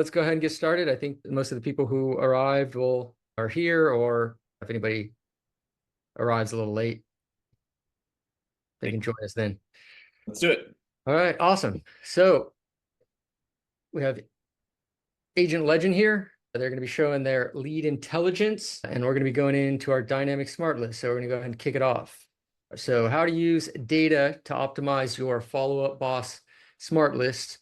let's go ahead and get started. I think most of the people who arrived are here, or if anybody arrives a little late, they can join us then. Let's do it. All right, awesome. So we have Agent Legend here. They're going to be showing their lead intelligence, and we're going to be going into our dynamic smart list. So we're going to go ahead and kick it off. So how to use data to optimize your follow-up boss smart list.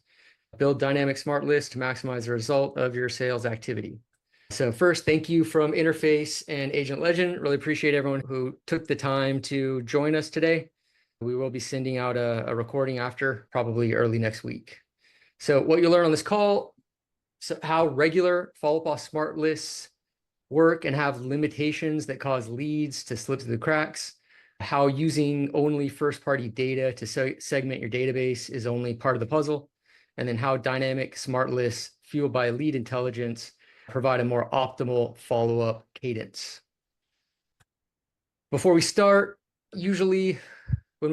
Build dynamic smart lists to maximize the result of your sales activity. So first, thank you from Interface and Agent Legend. Really appreciate everyone who took the time to join us today. We will be sending out a recording after, probably early next week. So what you'll learn on this call, how regular follow-up boss smart lists work and have limitations that cause leads to slip through the cracks, how using only first-party data to segment your database is only part of the puzzle, and then how dynamic smart lists fueled by lead intelligence provide a more optimal follow-up cadence. Before we start, when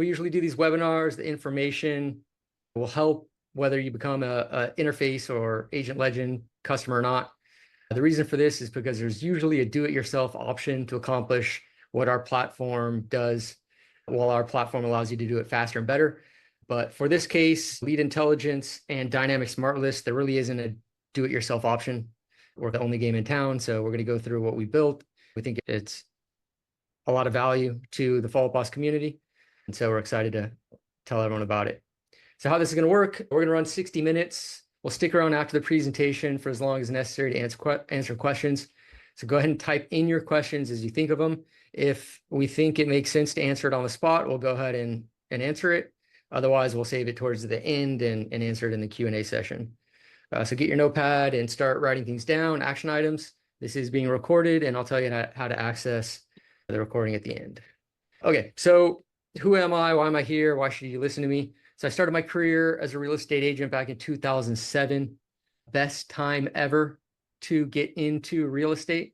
we usually do these webinars, the information will help whether you become a Interface or Agent Legend customer or not. The reason for this is because there's usually a do-it-yourself option to accomplish what our platform does, while our platform allows you to do it faster and better. But for this case, lead intelligence and dynamic smart list, there really isn't a do-it-yourself option. We're the only game in town, so we're going to go through what we built. We think it's a lot of value to the follow-up boss community, and so we're excited to tell everyone about it. So how this is going to work, we're going to run 60 minutes. We'll stick around after the presentation for as long as necessary to answer questions. So go ahead and type in your questions as you think of them. If we think it makes sense to answer it on the spot, we'll go ahead and answer it. Otherwise, we'll save it towards the end and answer it in the Q&A session. So get your notepad and start writing things down, action items. This is being recorded, and I'll tell you how to access the recording at the end. Okay, so who am I? Why am I here? Why should you listen to me? So I started my career as a real estate agent back in 2007. Best time ever to get into real estate.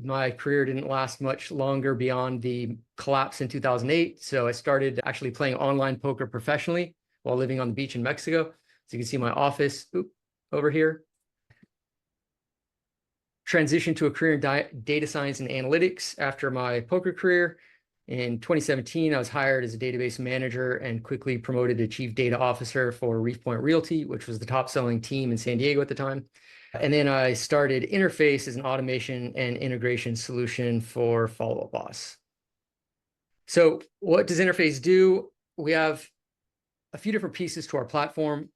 My career didn't last much longer beyond the collapse in 2008. So I started actually playing online poker professionally while living on the beach in Mexico. So you can see my office over here. Transitioned to a career in data science and analytics after my poker career. In 2017, I was hired as a database manager and quickly promoted to chief data officer for Reef Point Realty, which was the top selling team in San Diego at the time. And then I started Interface as an automation and integration solution for Follow Up Boss. So what does Interface do? We have a few different pieces to our platform.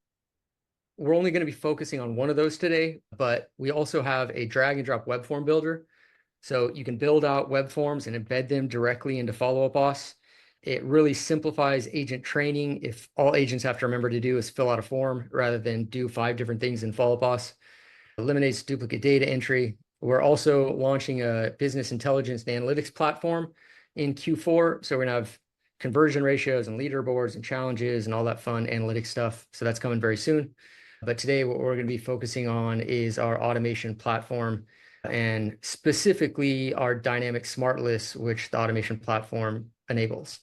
We're only going to be focusing on one of those today, but we also have a drag and drop web form builder. So you can build out web forms and embed them directly into Follow Up Boss. It really simplifies agent training if all agents have to remember to do is fill out a form rather than do 5 different things in Follow Up Boss. Eliminates duplicate data entry. We're also launching a business intelligence and analytics platform in Q4. So we're going to have conversion ratios and leaderboards and challenges and all that fun analytics stuff. So that's coming very soon. But today what we're going to be focusing on is our automation platform, and specifically our dynamic smart lists, which the automation platform enables.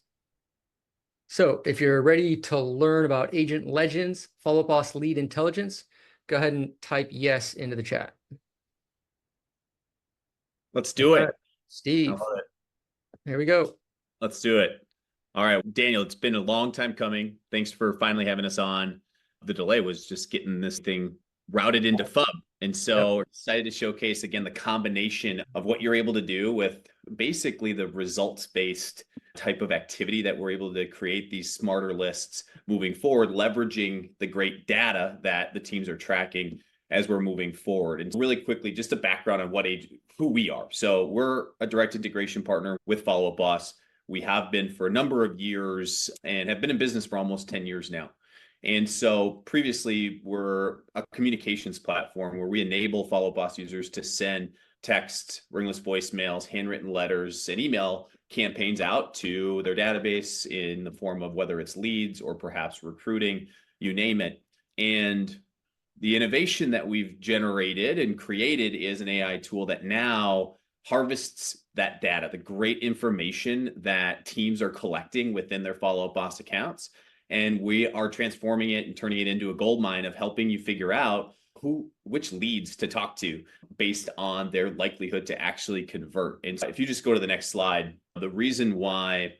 So if you're ready to learn about Agent Legends, Follow-Up Boss Lead Intelligence, go ahead and type yes into the chat. Let's do it. Steve, here we go. Let's do it. All right, Daniel, it's been a long time coming. Thanks for finally having us on. The delay was just getting this thing routed into FUB. And so we're excited to showcase, again, the combination of what you're able to do with basically the results-based type of activity that we're able to create these smarter lists moving forward, leveraging the great data that the teams are tracking as we're moving forward. And really quickly, just a background on who we are. So we're a direct integration partner with Follow Up Boss. We have been for a number of years and have been in business for almost 10 years now. And so previously, we're a communications platform where we enable Follow Up Boss users to send text, ringless voicemails, handwritten letters, and email campaigns out to their database in the form of whether it's leads or perhaps recruiting, you name it. And the innovation that we've generated and created is an AI tool that now harvests that data, the great information that teams are collecting within their Follow Up Boss accounts. And we are transforming it and turning it into a goldmine of helping you figure out which leads to talk to based on their likelihood to actually convert. And so if you just go to the next slide, the reason why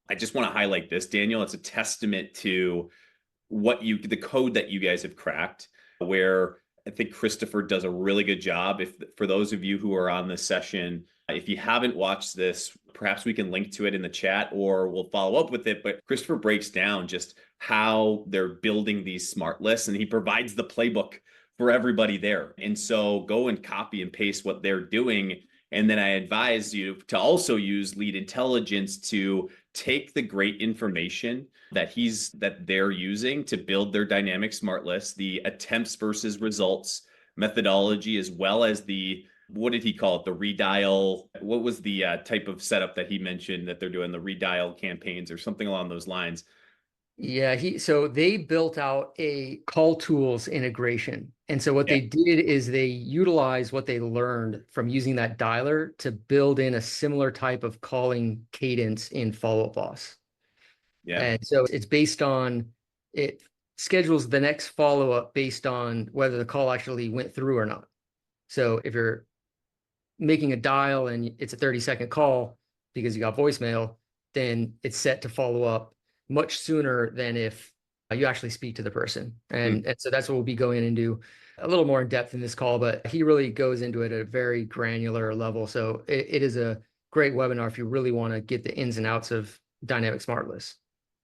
I just want to highlight this, Daniel, it's a testament to the code that you guys have cracked, where I think Christopher does a really good job. If for those of you who are on this session, if you haven't watched this, perhaps we can link to it in the chat or we'll follow up with it. But Christopher breaks down just how they're building these smart lists, and he provides the playbook for everybody there. And so go and copy and paste what they're doing. And then I advise you to also use lead intelligence to take the great information that they're using to build their dynamic smart list, the attempts versus results methodology, as well as what did he call it? The redial. What was the type of setup that he mentioned that they're doing, the redial campaigns or something along those lines? Yeah, so they built out a call tools integration. And so what they did is they utilized what they learned from using that dialer to build in a similar type of calling cadence in Follow-Up Boss. Yeah. And so it schedules the next follow-up based on whether the call actually went through or not. So if you're making a dial and it's a 30-second call because you got voicemail, then it's set to follow up much sooner than if you actually speak to the person. And so that's what we'll be going into a little more in depth in this call, but he really goes into it at a very granular level. So it is a great webinar if you really want to get the ins and outs of dynamic smart lists.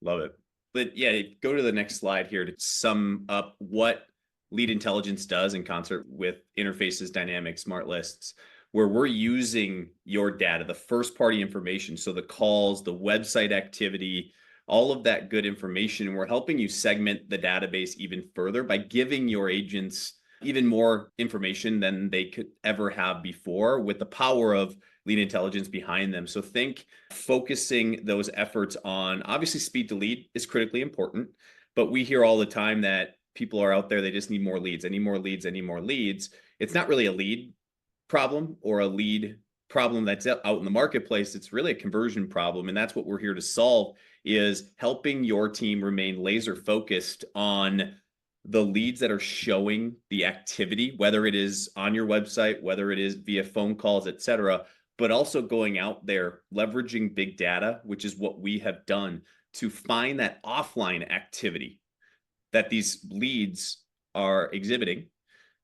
Love it. But yeah, go to the next slide here to sum up what lead intelligence does in concert with Interface's dynamic smart lists, where we're using your data, the first party information. So the calls, the website activity, all of that good information. And we're helping you segment the database even further by giving your agents even more information than they could ever have before with the power of lead intelligence behind them. So think focusing those efforts on, obviously speed to lead is critically important, but we hear all the time that people are out there, they just need more leads. I need more leads. I need more leads. It's not really a lead problem or a lead problem that's out in the marketplace. It's really a conversion problem. And that's what we're here to solve, is helping your team remain laser focused on the leads that are showing the activity, whether it is on your website, whether it is via phone calls, et cetera, but also going out there, leveraging big data, which is what we have done to find that offline activity that these leads are exhibiting,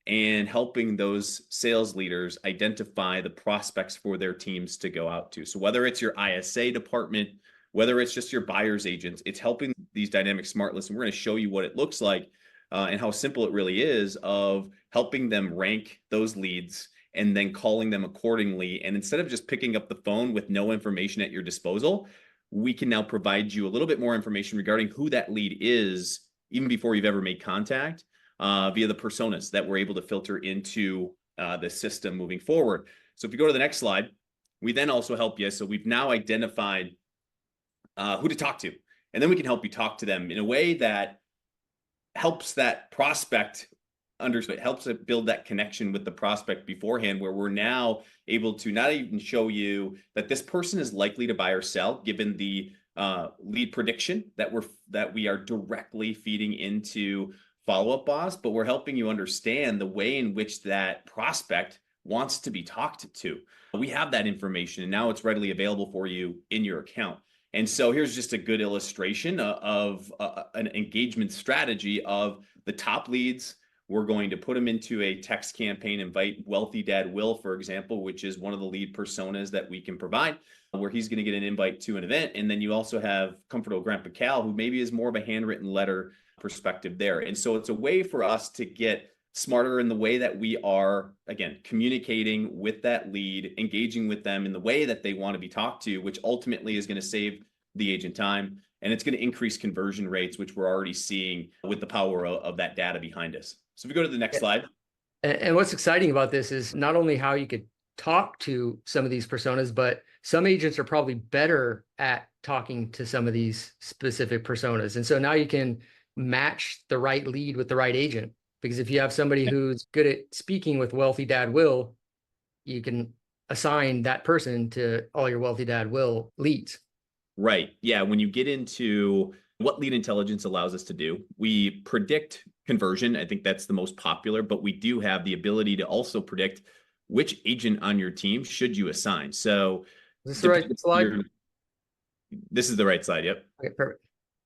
and helping those sales leaders identify the prospects for their teams to go out to. So whether it's your ISA department, whether it's just your buyer's agents, it's helping these dynamic smart lists. And we're going to show you what it looks like and how simple it really is, of helping them rank those leads and then calling them accordingly. And instead of just picking up the phone with no information at your disposal, we can now provide you a little bit more information regarding who that lead is, even before you've ever made contact, via the personas that we're able to filter into the system moving forward. So if you go to the next slide, we then also help you. So we've now identified who to talk to, and then we can help you talk to them in a way that helps that prospect understand, helps it build that connection with the prospect beforehand, where we're now able to not even show you that this person is likely to buy or sell, given the lead prediction that we are directly feeding into Follow-Up Boss, but we're helping you understand the way in which that prospect wants to be talked to. We have that information, and now it's readily available for you in your account. And so here's just a good illustration of an engagement strategy of the top leads. We're going to put them into a text campaign, invite Wealthy Dad Will, for example, which is one of the lead personas that we can provide, where he's going to get an invite to an event. And then you also have Comfortable Grandpa Cal, who maybe is more of a handwritten letter perspective there. And so it's a way for us to get smarter in the way that we are, again, communicating with that lead, engaging with them in the way that they want to be talked to, which ultimately is going to save the agent time. And it's going to increase conversion rates, which we're already seeing with the power of that data behind us. So if we go to the next slide. And what's exciting about this is not only how you could talk to some of these personas, but some agents are probably better at talking to some of these specific personas. And so now you can match the right lead with the right agent. Because if you have somebody who's good at speaking with Wealthy Dad Will, you can assign that person to all your Wealthy Dad Will leads. Right. Yeah. When you get into what lead intelligence allows us to do, we predict conversion. I think that's the most popular, but we do have the ability to also predict which agent on your team should you assign. So Is this the right slide? this is the right slide. Yep. Okay, perfect.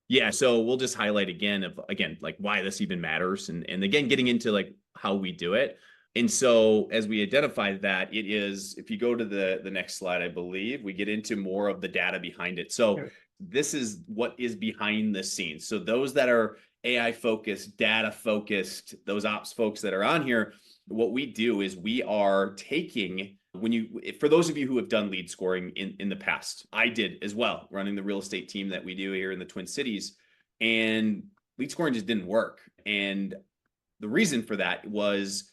Yeah, so we'll just highlight again like why this even matters, and again getting into like how we do it. And so as we identify that, it is, if you go to the next slide, I believe we get into more of the data behind it. So this is what is behind the scenes. So those that are AI focused, data focused, those ops folks that are on here, what we do is we are taking, for those of you who have done lead scoring in the past, I did as well, running the real estate team that we do here in the Twin Cities, and lead scoring just didn't work. And the reason for that was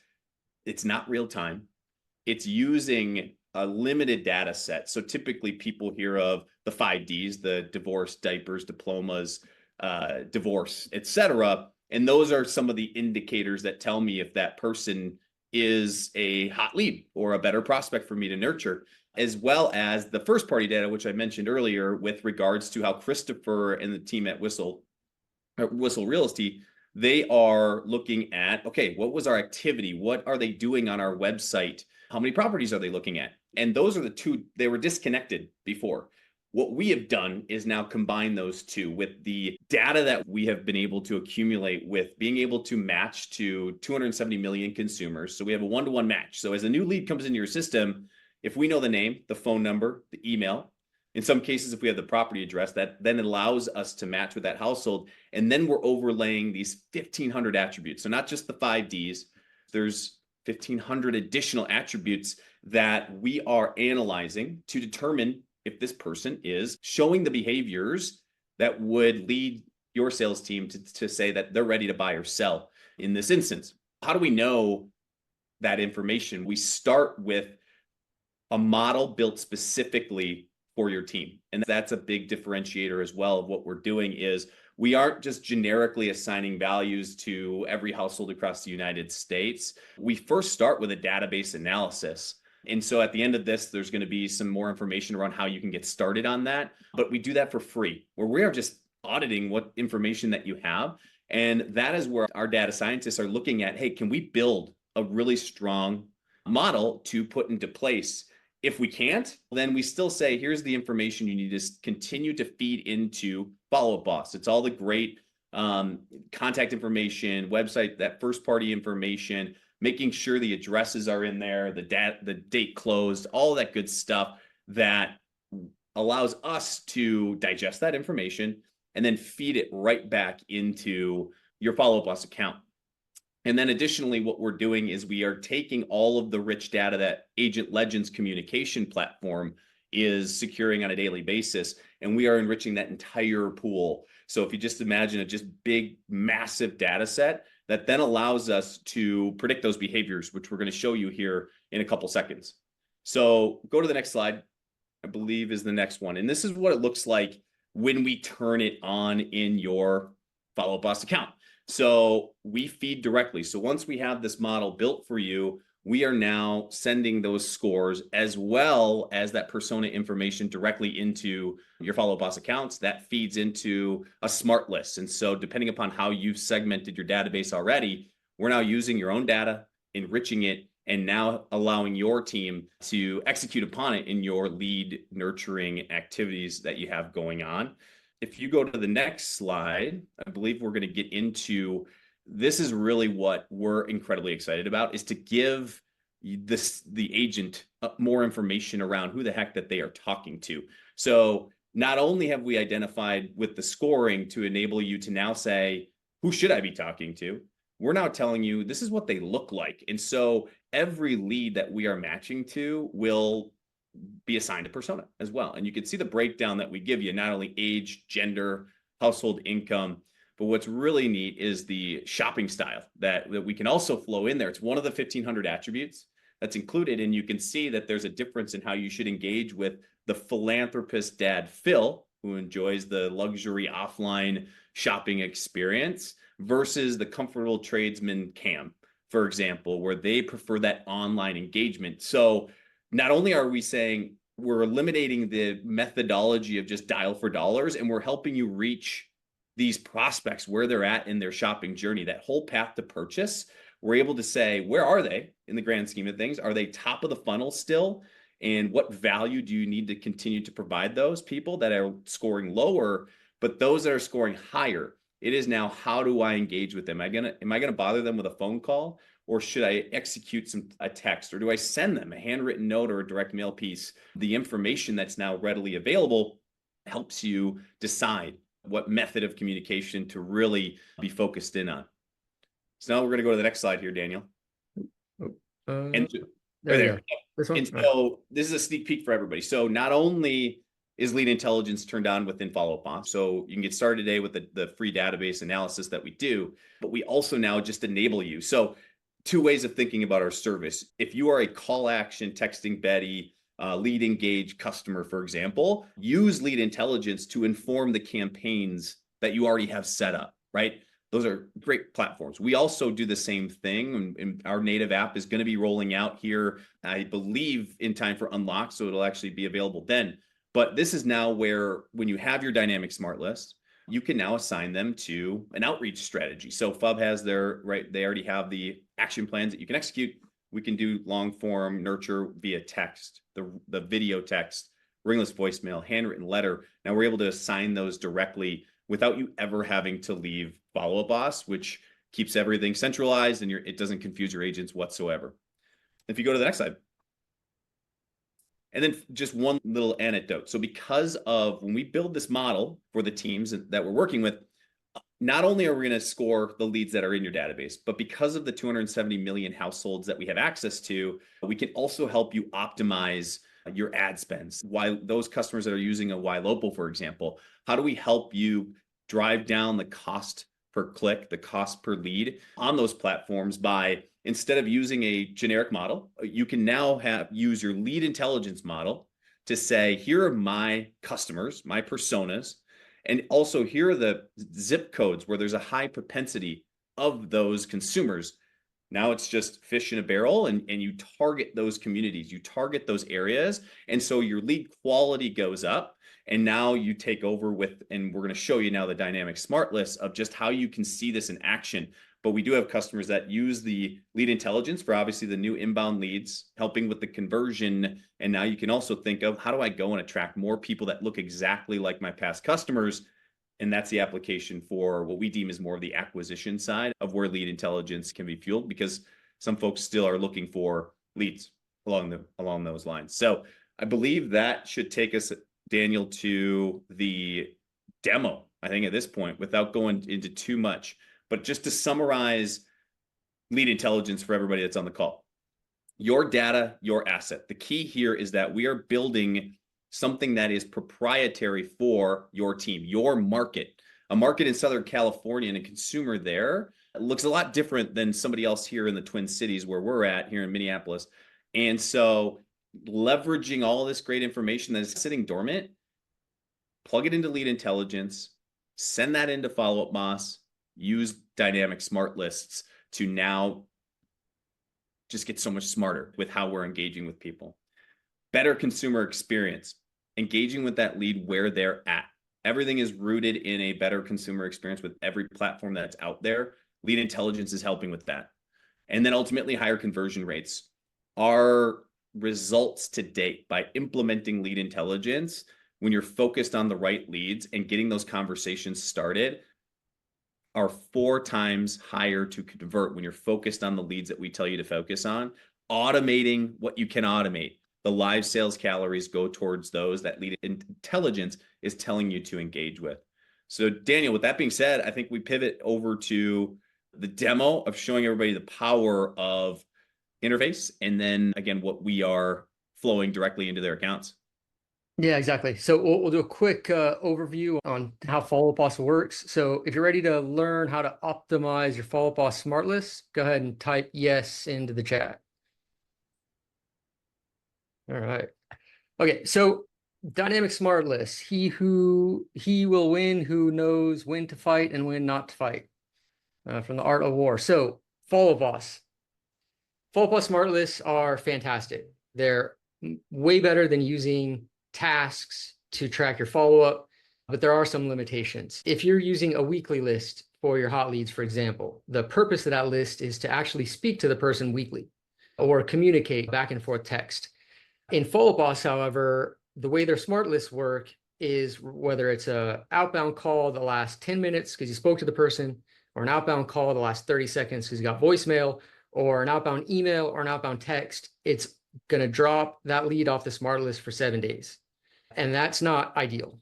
it's not real time. It's using a limited data set. So typically people hear of the 5Ds, the divorce, diapers, diplomas, divorce, etc. And those are some of the indicators that tell me if that person is a hot lead or a better prospect for me to nurture, as well as the first party data, which I mentioned earlier with regards to how Christopher and the team at Whistle Realty, they are looking at, okay, what was our activity? What are they doing on our website? How many properties are they looking at? And those are the two, they were disconnected before. What we have done is now combine those two with the data that we have been able to accumulate with being able to match to 270 million consumers. So we have a one-to-one match. So as a new lead comes into your system, if we know the name, the phone number, the email, in some cases, if we have the property address, that then allows us to match with that household. And then we're overlaying these 1,500 attributes. So not just the 5Ds, there's 1,500 additional attributes that we are analyzing to determine if this person is showing the behaviors that would lead your sales team to say that they're ready to buy or sell in this instance. How do we know that information? We start with a model built specifically for your team. And that's a big differentiator as well of what we're doing is we aren't just generically assigning values to every household across the United States. We first start with a database analysis. And so at the end of this, there's going to be some more information around how you can get started on that. But we do that for free, where we are just auditing what information that you have. And that is where our data scientists are looking at, hey, can we build a really strong model to put into place? If we can't, then we still say, here's the information you need to continue to feed into Follow Up Boss. It's all the great contact information, website, that first party information, making sure the addresses are in there, the date closed, all that good stuff that allows us to digest that information and then feed it right back into your Follow Up Boss account. And then additionally, what we're doing is we are taking all of the rich data that Agent Legends communication platform is securing on a daily basis, and we are enriching that entire pool. So if you just imagine a just big, massive data set that then allows us to predict those behaviors, which we're going to show you here in a couple seconds. So go to the next slide, I believe is the next one. And this is what it looks like when we turn it on in your Follow Up Boss account. So we feed directly. So once we have this model built for you, we are now sending those scores as well as that persona information directly into your Follow Up Boss accounts. That feeds into a smart list. And so depending upon how you've segmented your database already, we're now using your own data, enriching it, and now allowing your team to execute upon it in your lead nurturing activities that you have going on. If you go to the next slide, I believe we're going to get into, this is really what we're incredibly excited about, is to give the agent more information around who the heck that they are talking to. So not only have we identified with the scoring to enable you to now say, who should I be talking to? We're now telling you this is what they look like. And so every lead that we are matching to will be assigned a persona as well. And you can see the breakdown that we give you, not only age, gender, household income, but what's really neat is the shopping style that we can also flow in there. It's one of the 1,500 attributes that's included. And you can see that there's a difference in how you should engage with the philanthropist dad, Phil, who enjoys the luxury offline shopping experience, versus the comfortable tradesman, Cam, for example, where they prefer that online engagement. So not only are we saying we're eliminating the methodology of just dial for dollars, and we're helping you reach these prospects where they're at in their shopping journey, that whole path to purchase. We're able to say, where are they in the grand scheme of things? Are they top of the funnel still? And what value do you need to continue to provide those people that are scoring lower, but those that are scoring higher? It is now, how do I engage with them? Am I gonna bother them with a phone call, or should I execute a text, or do I send them a handwritten note or a direct mail piece? The information that's now readily available helps you decide what method of communication to really be focused in on. So now we're going to go to the next slide here, Daniel. And there we go. This one. And so this is a sneak peek for everybody. So not only is lead intelligence turned on within Follow Up Boss, so you can get started today with the free database analysis that we do, but we also now just enable you. So two ways of thinking about our service. If you are a call action texting Betty, lead engage customer, for example, use lead intelligence to inform the campaigns that you already have set up, right? Those are great platforms. We also do the same thing, and our native app is going to be rolling out here, I believe, in time for unlock, so it'll actually be available then. But this is now where, when you have your dynamic smart list, you can now assign them to an outreach strategy. So FUB has their, right, they already have the action plans that you can execute. We can do long form nurture via text, the video text, ringless voicemail, handwritten letter. Now we're able to assign those directly without you ever having to leave Follow Up Boss, which keeps everything centralized and it doesn't confuse your agents whatsoever. If you go to the next slide. And then just one little anecdote. So because of when we build this model for the teams that we're working with, not only are we going to score the leads that are in your database, but because of the 270 million households that we have access to, we can also help you optimize your ad spends. Why those customers that are using a YLocal, for example, how do we help you drive down the cost per click, the cost per lead on those platforms by, instead of using a generic model, you can now use your lead intelligence model to say, here are my customers, my personas, and also here are the zip codes where there's a high propensity of those consumers. Now it's just fish in a barrel, and you target those communities, you target those areas. And so your lead quality goes up. And now you take over with, and we're going to show you now the dynamic smart list of just how you can see this in action. But we do have customers that use the lead intelligence for obviously the new inbound leads, helping with the conversion. And now you can also think of, how do I go and attract more people that look exactly like my past customers? And that's the application for what we deem as more of the acquisition side of where lead intelligence can be fueled, because some folks still are looking for leads along those lines. So I believe that should take us, Daniel, to the demo, I think, at this point, without going into too much. But just to summarize lead intelligence for everybody that's on the call. Your data, your asset. The key here is that we are building something that is proprietary for your team, your market. A market in Southern California and a consumer there looks a lot different than somebody else here in the Twin Cities where we're at here in Minneapolis. And so leveraging all this great information that is sitting dormant, plug it into lead intelligence, send that into Follow Up Boss, use dynamic smart lists to now just get so much smarter with how we're engaging with people. Better consumer experience, engaging with that lead where they're at. Everything is rooted in a better consumer experience with every platform that's out there. Lead intelligence is helping with that. And then ultimately higher conversion rates. Our results to date by implementing lead intelligence, when you're focused on the right leads and getting those conversations started, are 4 times higher to convert when you're focused on the leads that we tell you to focus on. Automating what you can automate. The live sales calories go towards those that lead intelligence is telling you to engage with. So Daniel, with that being said, I think we pivot over to the demo of showing everybody the power of interface, and then again, what we are flowing directly into their accounts. Yeah, exactly. So we'll do a quick overview on how Follow Up Boss works. So if you're ready to learn how to optimize your Follow Up Boss smart list, go ahead and type yes into the chat. All right. Okay, so dynamic smart list. He will win who knows when to fight and when not to fight. From the Art of War. So Follow Up Boss. Follow Up Boss smart lists are fantastic. They're way better than using tasks to track your follow-up. but there are some limitations. If you're using a weekly list for your hot leads, for example, the purpose of that list is to actually speak to the person weekly or communicate back and forth text. In Follow Boss, however, the way their smart lists work is whether it's a outbound call the last 10 minutes because you spoke to the person, or an outbound call the last 30 seconds because you got voicemail, or an outbound email or an outbound text, it's going to drop that lead off the smart list for 7 days. And that's not ideal.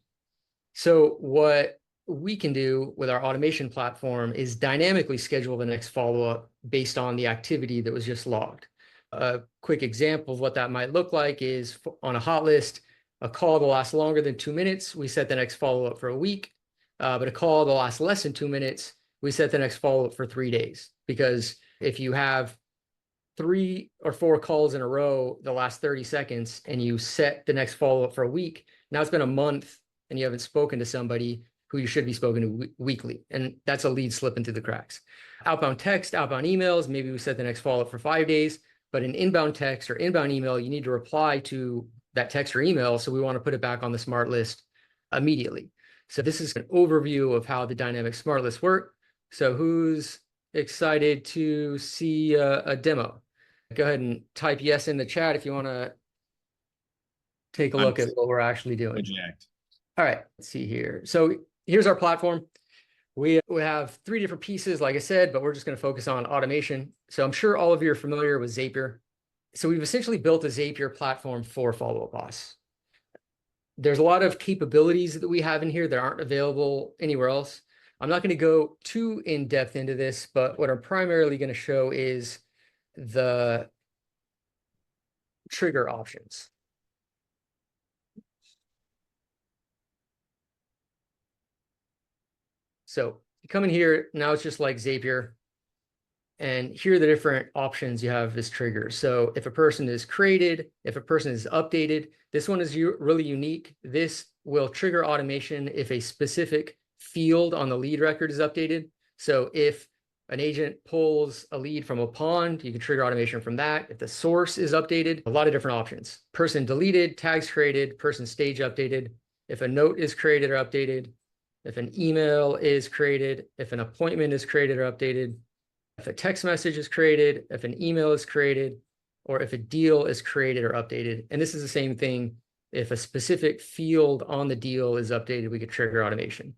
So what we can do with our automation platform is dynamically schedule the next follow-up based on the activity that was just logged. A quick example of what that might look like is on a hot list, a call that lasts longer than 2 minutes, we set the next follow-up for a week. But a call that lasts less than 2 minutes, we set the next follow-up for 3 days. Because if you have 3 or 4 calls in a row the last 30 seconds and you set the next follow-up for a week, now it's been a month and you haven't spoken to somebody who you should be spoken to weekly. And that's a lead slipping through the cracks. Outbound text, outbound emails, maybe we set the next follow-up for 5 days, but an inbound text or inbound email, you need to reply to that text or email. So we want to put it back on the smart list immediately. So this is an overview of how the dynamic smart lists work. So who's excited to see a demo? Go ahead and type yes in the chat if you want to take a look at what we're actually doing. Project. All right, let's see here. So here's our platform. We have 3 different pieces, like I said, but we're just going to focus on automation. So I'm sure all of you are familiar with Zapier. So we've essentially built a Zapier platform for Follow Up Boss. There's a lot of capabilities that we have in here that aren't available anywhere else. I'm not going to go too in depth into this, but what I'm primarily going to show is the trigger options. So you come in here, now it's just like Zapier. And here are the different options you have as triggers. So if a person is created, if a person is updated, this one is really unique. This will trigger automation if a specific field on the lead record is updated. So if an agent pulls a lead from a pond, you can trigger automation from that. If the source is updated, a lot of different options. Person deleted, tags created, person stage updated. If a note is created or updated, if an email is created, if an appointment is created or updated, if a text message is created, if an email is created, or if a deal is created or updated. And this is the same thing. If a specific field on the deal is updated, we could trigger automation.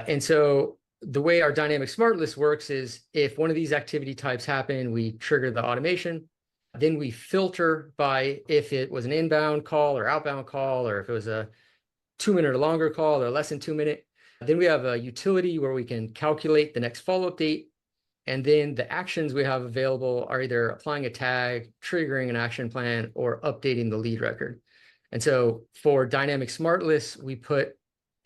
And so the way our dynamic smart list works is if one of these activity types happen, we trigger the automation. Then we filter by if it was an inbound call or outbound call, or if it was a 2-minute or longer call or less than 2 minute. Then we have a utility where we can calculate the next follow-up date. And then the actions we have available are either applying a tag, triggering an action plan, or updating the lead record. And so for dynamic smart lists, we put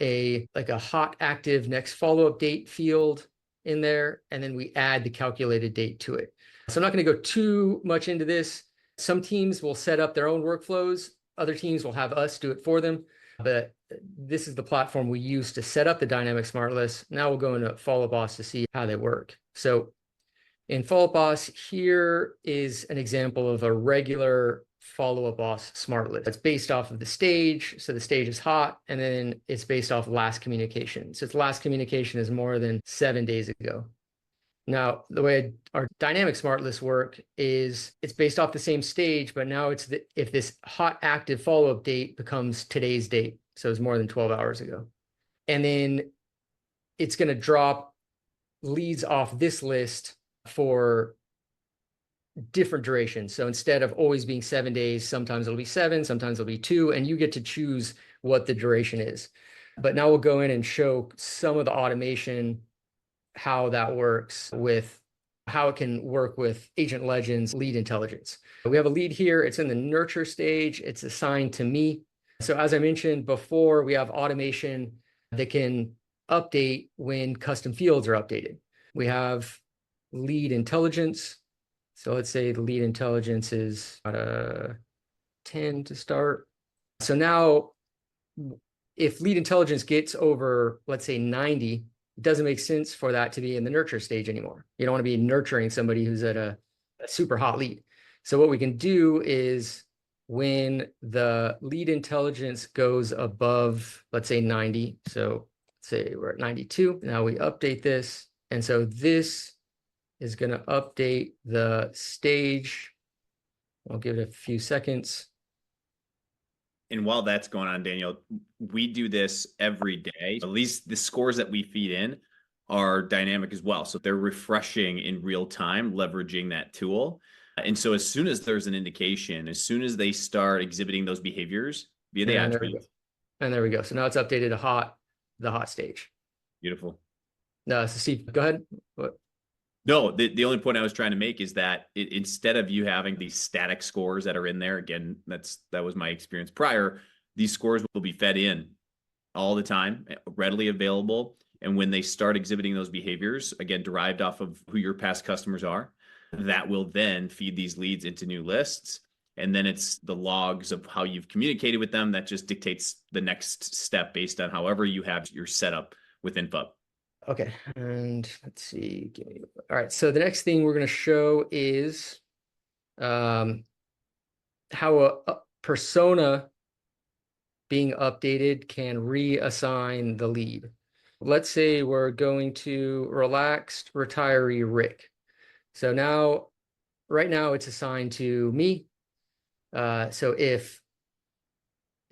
a hot active next follow-up date field in there, and then we add the calculated date to it. So I'm not going to go too much into this. Some teams will set up their own workflows. Other teams will have us do it for them. But this is the platform we use to set up the dynamic smart list. Now we'll go into Follow Boss to see how they work. So in Follow Boss, here is an example of a regular Follow Boss smart list. It's based off of the stage. So the stage is hot, and then it's based off last communication. So its last communication is more than 7 days ago. Now, the way our dynamic smart lists work is it's based off the same stage, but now it's if this hot active follow-up date becomes today's date. So it's more than 12 hours ago. And then it's going to drop leads off this list for different durations. So instead of always being 7 days, sometimes it'll be 7, sometimes it'll be 2, and you get to choose what the duration is. But now we'll go in and show some of the automation, how that works with how it can work with Agent Legends lead intelligence. We have a lead here. It's in the nurture stage. It's assigned to me. So as I mentioned before, we have automation that can update when custom fields are updated. We have lead intelligence. So let's say the lead intelligence is at a 10 to start. So now if lead intelligence gets over, let's say 90, it doesn't make sense for that to be in the nurture stage anymore. You don't want to be nurturing somebody who's at a super hot lead. So what we can do is when the lead intelligence goes above, let's say 90. So let's say we're at 92. Now we update this. And so this is going to update the stage. I'll give it a few seconds. And while that's going on, Daniel, we do this every day. At least the scores that we feed in are dynamic as well. So they're refreshing in real time, leveraging that tool. And so as soon as there's an indication, as soon as they start exhibiting those behaviors via the And there we go. attributes. And there we go. So now it's updated to the hot stage. Beautiful. No, so Steve, go ahead. What? No, the only point I was trying to make is that instead of you having these static scores that are in there, again, that was my experience prior, these scores will be fed in all the time, readily available. And when they start exhibiting those behaviors, again, derived off of who your past customers are, that will then feed these leads into new lists. And then it's the logs of how you've communicated with them that just dictates the next step based on however you have your setup within FUB. Okay, and let's see. All right, so the next thing we're going to show is how a persona being updated can reassign the lead. Let's say we're going to relaxed retiree Rick. So now, right now it's assigned to me. So if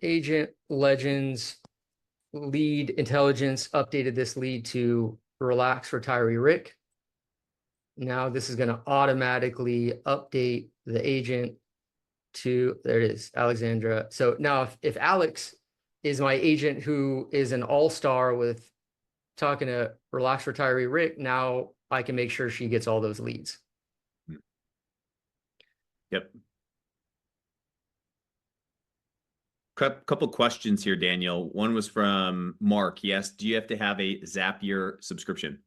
Agent Legends lead intelligence updated this lead to relax retiree Rick. Now this is going to automatically update the agent to, there it is, Alexandra. So now if Alex is my agent who is an all-star with talking to relax retiree Rick, now I can make sure she gets all those leads. Yep. Couple questions here, Daniel. One was from Mark. He asked, do you have to have a Zapier subscription?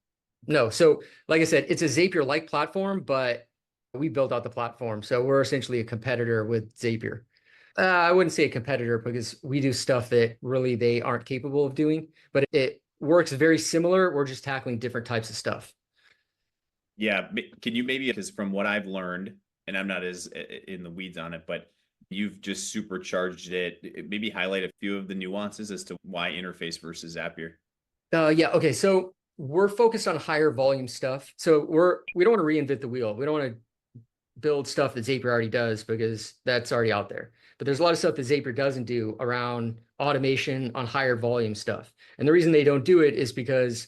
No. So like I said, it's a Zapier-like platform, but we built out the platform. So we're essentially a competitor with Zapier. I wouldn't say a competitor because we do stuff that really they aren't capable of doing, but it works very similar. We're just tackling different types of stuff. Yeah. Can you maybe, because from what I've learned, and I'm not as in the weeds on it, but you've just supercharged it. Maybe highlight a few of the nuances as to why interface versus Zapier. Yeah. Okay. So we're focused on higher volume stuff. So we don't want to reinvent the wheel. We don't want to build stuff that Zapier already does because that's already out there. But there's a lot of stuff that Zapier doesn't do around automation on higher volume stuff. And the reason they don't do it is because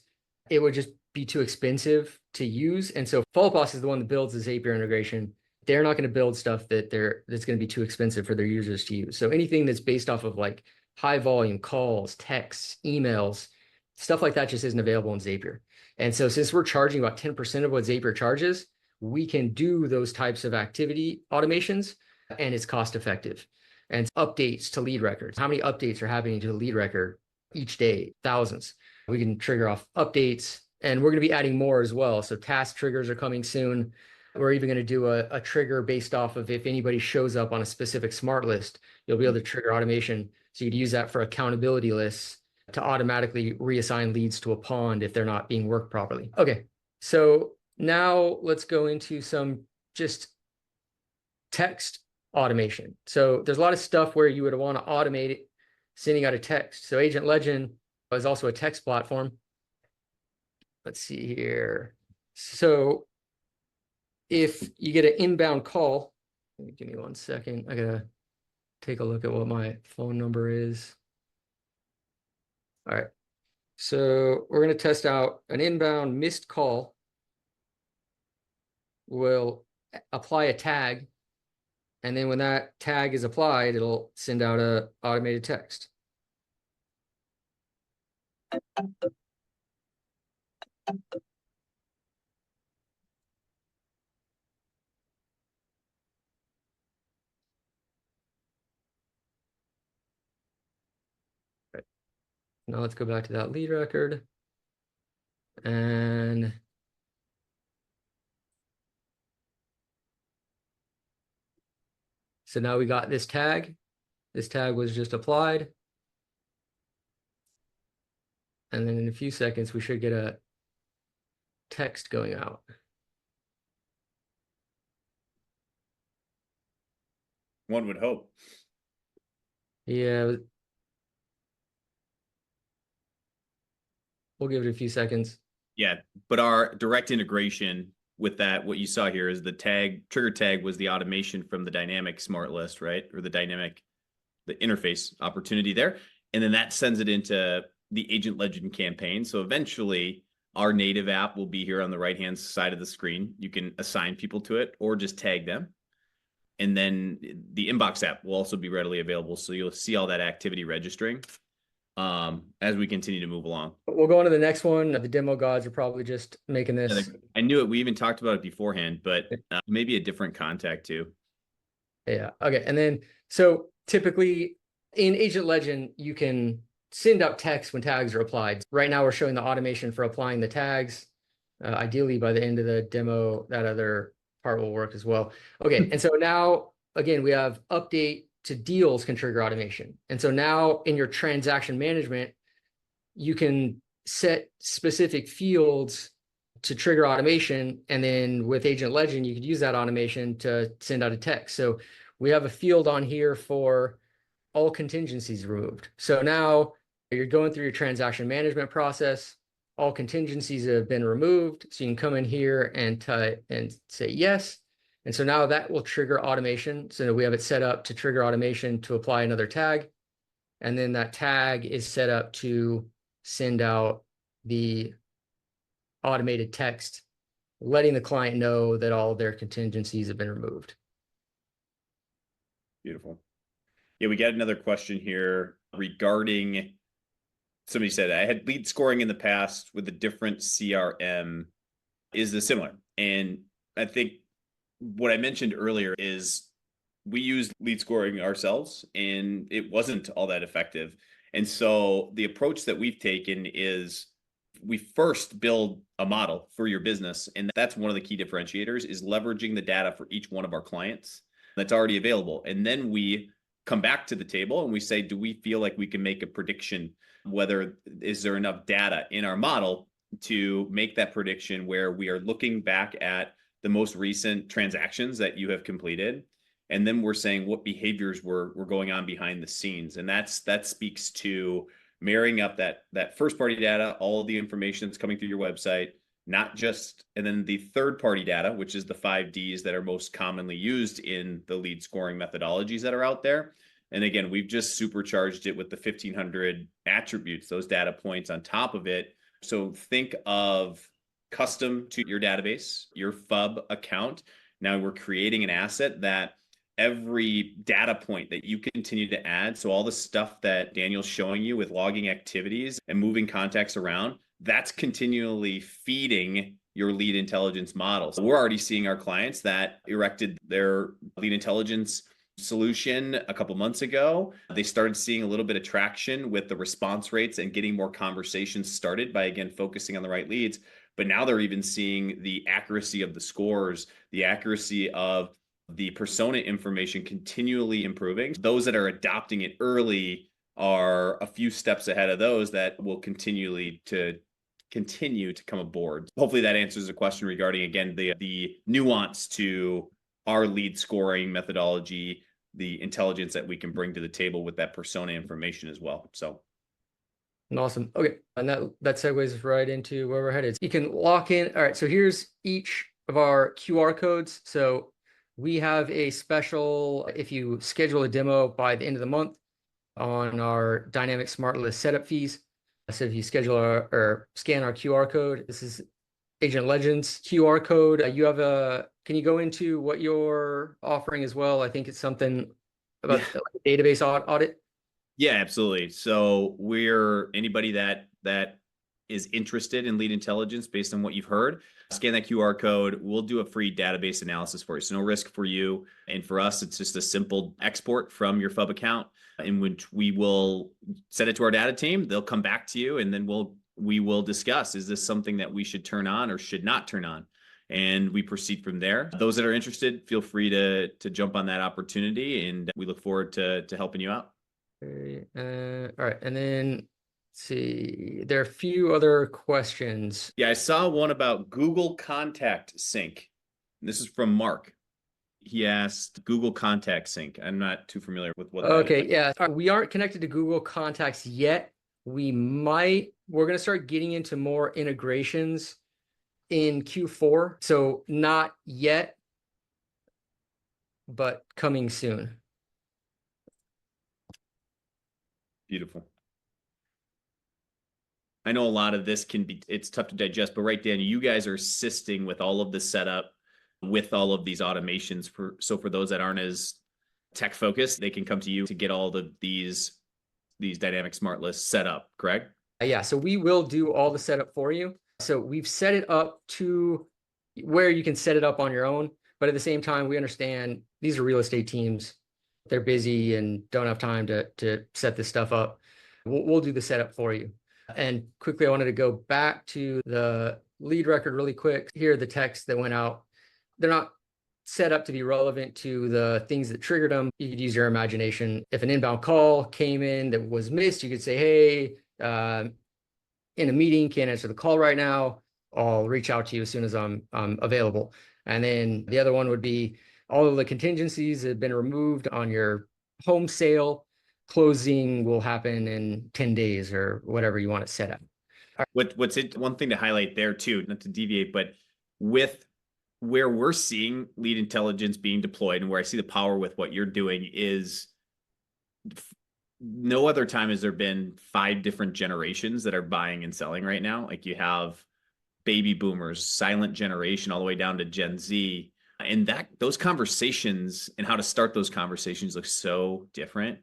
it would just be too expensive to use. And so FallPost is the one that builds the Zapier integration. They're not going to build stuff that's going to be too expensive for their users to use. So anything that's based off of like high volume calls, texts, emails, stuff like that just isn't available in Zapier. And so since we're charging about 10% of what Zapier charges, we can do those types of activity automations and it's cost effective. And updates to lead records. How many updates are happening to the lead record each day? Thousands. We can trigger off updates and we're going to be adding more as well. So task triggers are coming soon. We're even going to do a trigger based off of if anybody shows up on a specific smart list, you'll be able to trigger automation. So you'd use that for accountability lists to automatically reassign leads to a pond if they're not being worked properly. Okay, so now let's go into some just text automation. So there's a lot of stuff where you would want to automate it, sending out a text. So Agent Legend is also a text platform. Let's see here. So if you get an inbound call, give me 1 second. I gotta take a look at what my phone number is. All right. So we're going to test out an inbound missed call. We'll apply a tag. And then when that tag is applied, it'll send out a automated text. Right. Now let's go back to that lead record. And so now we got this tag. This tag was just applied. And then in a few seconds, we should get a text going out. One would hope. Yeah, we'll give it a few seconds. Yeah, but our direct integration with that, what you saw here is the trigger tag was the automation from the dynamic smart list, right? Or the interface opportunity there. And then that sends it into the agent legend campaign. So eventually our native app will be here on the right-hand side of the screen. You can assign people to it or just tag them. And then the inbox app will also be readily available. So you'll see all that activity registering as we continue to move along. We'll go on to the next one. The demo gods are probably just making this. I knew it. We even talked about it beforehand, but maybe a different contact too. Yeah. Okay. And then, so typically in Agent Legend, you can send out text when tags are applied. Right now, we're showing the automation for applying the tags. Ideally, by the end of the demo, that other part will work as well. Okay. And so now, again, we have update to deals can trigger automation. And so now in your transaction management, you can set specific fields to trigger automation. And then with Agent Legend, you could use that automation to send out a text. So we have a field on here for all contingencies removed. So now you're going through your transaction management process. All contingencies have been removed. So you can come in here and type and say yes. And so now that will trigger automation. So we have it set up to trigger automation to apply another tag. And then that tag is set up to send out the automated text, letting the client know that all their contingencies have been removed. Beautiful. Yeah, we got another question here regarding, somebody said, I had lead scoring in the past with a different CRM. Is this similar? And I think what I mentioned earlier is we used lead scoring ourselves and it wasn't all that effective. And so the approach that we've taken is we first build a model for your business. And that's one of the key differentiators is leveraging the data for each one of our clients that's already available. And then we come back to the table and we say, do we feel like we can make a prediction? Whether is there enough data in our model to make that prediction where we are looking back at the most recent transactions that you have completed. And then we're saying what behaviors were going on behind the scenes. And that speaks to marrying up that first party data, all of the information that's coming through your website, not just, and then the third party data, which is the 5Ds that are most commonly used in the lead scoring methodologies that are out there. And again, we've just supercharged it with the 1,500 attributes, those data points on top of it. So think of custom to your database, your FUB account. Now we're creating an asset that every data point that you continue to add, so all the stuff that Daniel's showing you with logging activities and moving contacts around, that's continually feeding your lead intelligence model. So we're already seeing our clients that erected their lead intelligence solution a couple months ago. They started seeing a little bit of traction with the response rates and getting more conversations started by, again, focusing on the right leads. But now they're even seeing the accuracy of the scores, the accuracy of the persona information continually improving. Those that are adopting it early are a few steps ahead of those that will continue to come aboard. Hopefully that answers the question regarding, again, the nuance to our lead scoring methodology, the intelligence that we can bring to the table with that persona information as well. So awesome. Okay. And that segues right into where we're headed. You can lock in. All right. So here's each of our QR codes. So we have a special, if you schedule a demo by the end of the month on our dynamic smart list setup fees. So if you schedule or scan our QR code, this is Agent Legends QR code. Can you go into what you're offering as well? I think it's something about the database audit. Yeah, absolutely. So we're anybody that is interested in lead intelligence based on what you've heard, scan that QR code. We'll do a free database analysis for you. So no risk for you. And for us, it's just a simple export from your FUB account in which we will send it to our data team. They'll come back to you and then we will discuss, is this something that we should turn on or should not turn on? And we proceed from there. Those that are interested, feel free to jump on that opportunity, and we look forward to helping you out. Okay. All right. And then let's see, there are a few other questions. Yeah, I saw one about Google Contact Sync. This is from Mark. He asked Google Contact Sync. I'm not too familiar with what that Okay, is. yeah. We aren't connected to Google Contacts yet. We're going to start getting into more integrations in Q4. So not yet, but coming soon. Beautiful. I know a lot of this it's tough to digest, but right, Daniel, you guys are assisting with all of the setup with all of these automations. So for those that aren't as tech focused, they can come to you to get all of these dynamic smart lists set up, correct? Yeah, so we will do all the setup for you. So we've set it up to where you can set it up on your own, but at the same time, we understand these are real estate teams. They're busy and don't have time to set this stuff up. We'll do the setup for you. And quickly, I wanted to go back to the lead record really quick. Here are the texts that went out. They're not set up to be relevant to the things that triggered them. You could use your imagination. If an inbound call came in that was missed, you could say, hey, in a meeting, can't answer the call right now. I'll reach out to you as soon as I'm available. And then the other one would be all of the contingencies have been removed on your home sale. Closing will happen in 10 days or whatever you want it set up. One thing to highlight there too, not to deviate, but with where we're seeing lead intelligence being deployed and where I see the power with what you're doing is no other time has there been 5 different generations that are buying and selling right now. Like you have baby boomers, silent generation, all the way down to Gen Z. And those conversations and how to start those conversations look so different.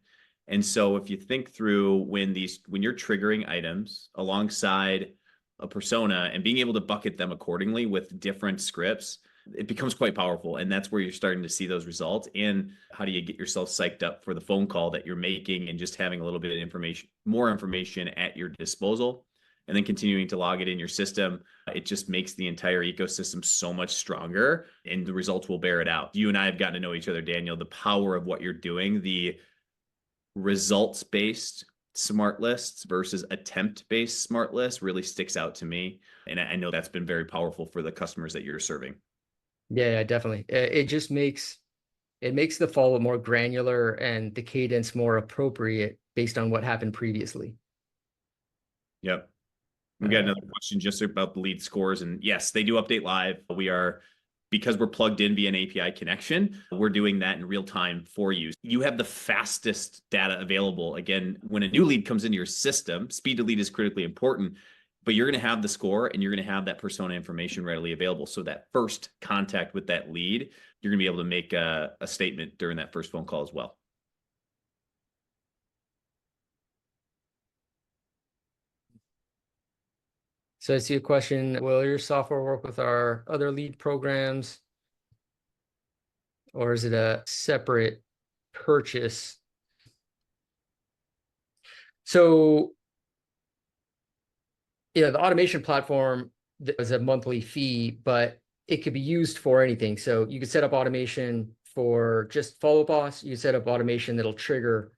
And so if you think through when you're triggering items alongside a persona and being able to bucket them accordingly with different scripts, it becomes quite powerful. And that's where you're starting to see those results. And how do you get yourself psyched up for the phone call that you're making and just having a little bit of more information at your disposal, and then continuing to log it in your system. It just makes the entire ecosystem so much stronger, and the results will bear it out. You and I have gotten to know each other, Daniel. The power of what you're doing, the results-based smart lists versus attempt-based smart lists really sticks out to me. And I know that's been very powerful for the customers that you're serving. Yeah, definitely. It just makes the follow more granular and the cadence more appropriate based on what happened previously. Yep. We got another question just about the lead scores. And yes, they do update live. Because we're plugged in via an API connection, we're doing that in real time for you. You have the fastest data available. Again, when a new lead comes into your system, speed to lead is critically important, but you're going to have the score and you're going to have that persona information readily available. So that first contact with that lead, you're going to be able to make a statement during that first phone call as well. So I see a question, will your software work with our other lead programs? Or is it a separate purchase? So, the automation platform is a monthly fee, but it could be used for anything. So you could set up automation for just follow boss. You set up automation that'll trigger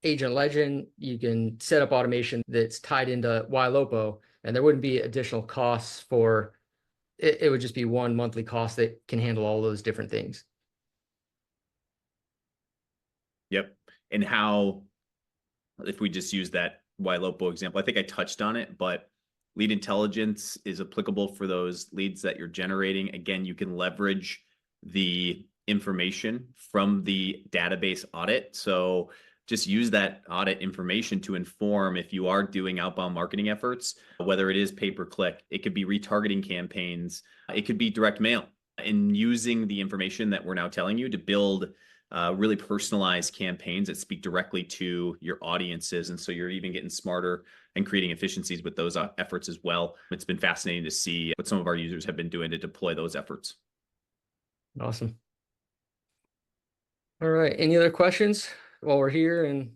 Agent Legend. You can set up automation that's tied into YLOPO, and there wouldn't be additional costs for it. It would just be one monthly cost that can handle all those different things. Yep. And how, if we just use that YLOPO example, I think I touched on it, but lead intelligence is applicable for those leads that you're generating. Again, you can leverage the information from the database audit. So just use that audit information to inform if you are doing outbound marketing efforts, whether it is pay-per-click, it could be retargeting campaigns, it could be direct mail, and using the information that we're now telling you to build really personalized campaigns that speak directly to your audiences. And so you're even getting smarter and creating efficiencies with those efforts as well. It's been fascinating to see what some of our users have been doing to deploy those efforts. Awesome. All right. Any other questions while we're here and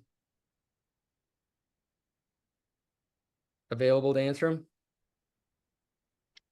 available to answer them?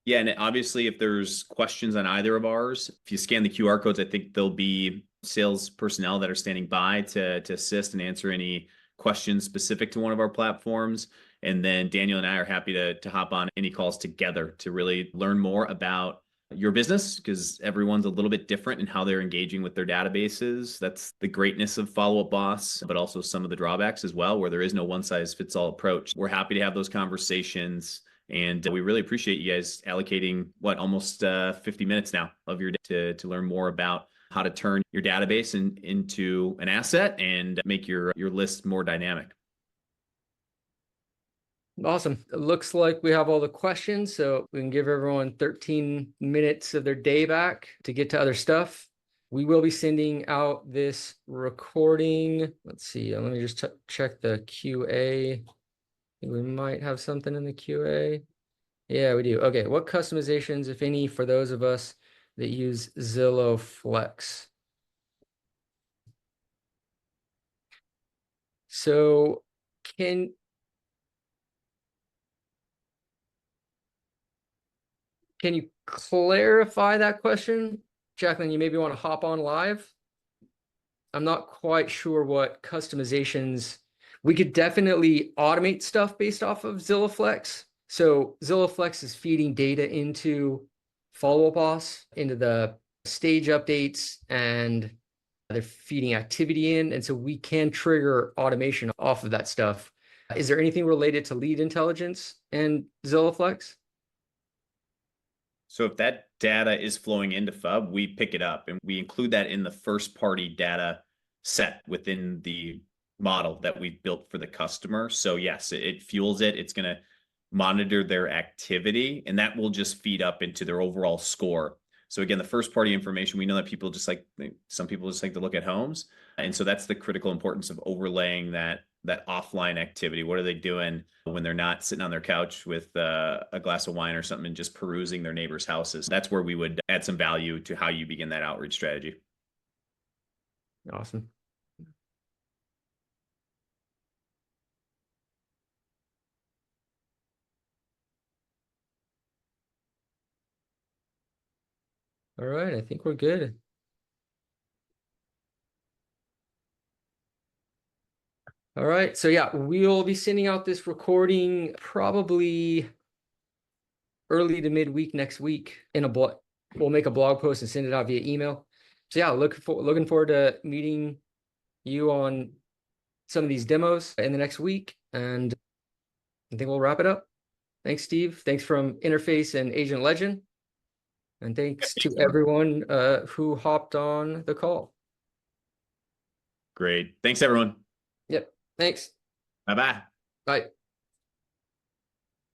Yeah, and obviously, if there's questions on either of ours, if you scan the QR codes, I think there'll be sales personnel that are standing by to assist and answer any questions specific to one of our platforms. And then Daniel and I are happy to hop on any calls together to really learn more about your business, because everyone's a little bit different in how they're engaging with their databases. That's the greatness of Follow Up Boss, but also some of the drawbacks as well, where there is no one size fits all approach. We're happy to have those conversations. And we really appreciate you guys allocating almost 50 minutes now of your day to learn more about how to turn your database into an asset and make your list more dynamic. Awesome. It looks like we have all the questions, so we can give everyone 13 minutes of their day back to get to other stuff. We will be sending out this recording. Let's see. Let me just check the QA. We might have something in the QA. Yeah, we do. Okay. What customizations, if any, for those of us that use Zillow Flex? So can you clarify that question? Jacqueline, you maybe want to hop on live? I'm not quite sure what customizations. We could definitely automate stuff based off of Zillow Flex. So Zillow Flex is feeding data into Follow Up Boss, into the stage updates, and they're feeding activity in. And so we can trigger automation off of that stuff. Is there anything related to lead intelligence and Zillow Flex? So if that data is flowing into FUB, we pick it up and we include that in the first party data set within the model that we've built for the customer. So yes, it fuels it. It's going to monitor their activity, and that will just feed up into their overall score. So again, the first party information, we know that some people just like to look at homes. And so that's the critical importance of overlaying that offline activity. What are they doing when they're not sitting on their couch with a glass of wine or something and just perusing their neighbors' houses? That's where we would add some value to how you begin that outreach strategy. Awesome. All right, I think we're good. All right, so yeah, we'll be sending out this recording probably early to midweek next week in a blog. We'll make a blog post and send it out via email. So yeah, looking forward to meeting you on some of these demos in the next week, and I think we'll wrap it up. Thanks, Steve. Thanks from Interface and Agent Legend. And thanks to everyone who hopped on the call. Great. Thanks, everyone. Yep. Thanks. Bye-bye. Bye.